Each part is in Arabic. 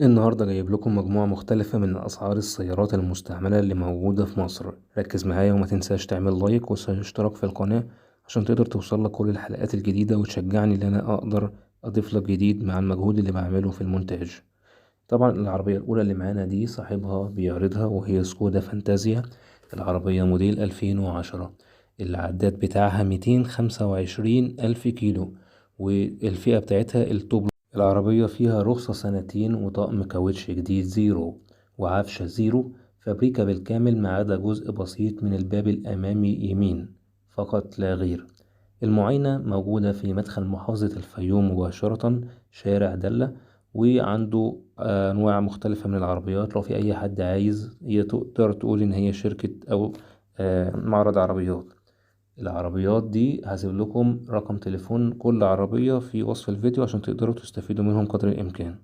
النهاردة جايب لكم مجموعة مختلفة من أسعار السيارات المستعملة اللي موجودة في مصر. ركز معايا وما تنساش تعمل لايك واشتراك في القناة عشان تقدر توصلك كل الحلقات الجديدة وتشجعني ان انا اقدر اضيف لك جديد مع المجهود اللي بعمله في المونتاج. طبعا العربية الاولى اللي معانا دي صاحبها بيعرضها وهي سكودا فانتازيا. العربية موديل 2010. العداد بتاعها 225 ألف كيلو، والفئة بتاعتها التوب. العربية فيها رخصة سنتين وطقم كاوتش جديد زيرو وعفشة زيرو. فابريكا بالكامل ما عدا جزء بسيط من الباب الأمامي يمين فقط لا غير. المعاينة موجودة في مدخل محافظة الفيوم مباشرة، شارع دلة. وعنده أنواع مختلفة من العربيات. لو في أي حد عايز تقدر تقول إن هي شركة أو معرض عربيات. العربيات دي هسيب لكم رقم تليفون كل عربية في وصف الفيديو عشان تقدروا تستفيدوا منهم قدر الإمكان.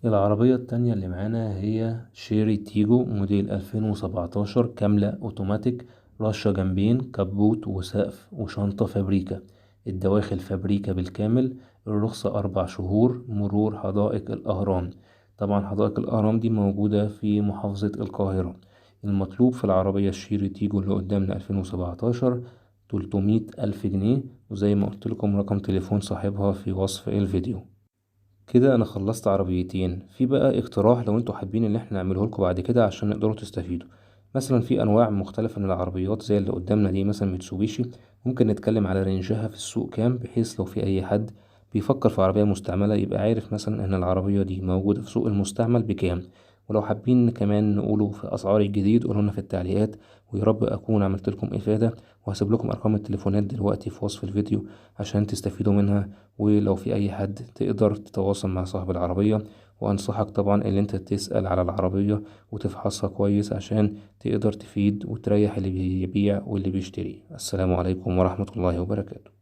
العربية التانية اللي معانا هي شيري تيجو موديل 2017 كاملة أوتوماتيك. رشة جنبين، كبوت وسقف وشنطة فابريكا. الدواخل فابريكا بالكامل. الرخصة 4 شهور. مرور حدائق الأهرام. طبعا حدائق الأهرام دي موجودة في محافظة القاهرة. المطلوب في العربية الشيري تيجو اللي قدامنا 2017 300 ألف جنيه، وزي ما قلت لكم رقم تليفون صاحبها في وصف الفيديو. كده انا خلصت عربيتين. في بقى اقتراح لو انتوا حابين ان احنا نعمله لكم بعد كده عشان نقدروا تستفيدوا. مثلا في انواع مختلفة من العربيات زي اللي قدامنا دي مثلا ميتسوبيشي. ممكن نتكلم على رينجها في السوق كام، بحيث لو في اي حد بيفكر في عربية مستعملة يبقى عارف مثلا ان العربية دي موجودة في سوق المستعمل بكام. ولو حابين كمان نقوله في اسعار الجديد قولوا لنا في التعليقات. ويا رب اكون عملت لكم افادة. وهسيب لكم ارقام التليفونات دلوقتي في وصف الفيديو عشان تستفيدوا منها. ولو في اي حد تقدر تتواصل مع صاحب العربية. وانصحك طبعا ان انت تسأل على العربية وتفحصها كويس عشان تقدر تفيد وتريح اللي بيبيع واللي بيشتري. السلام عليكم ورحمة الله وبركاته.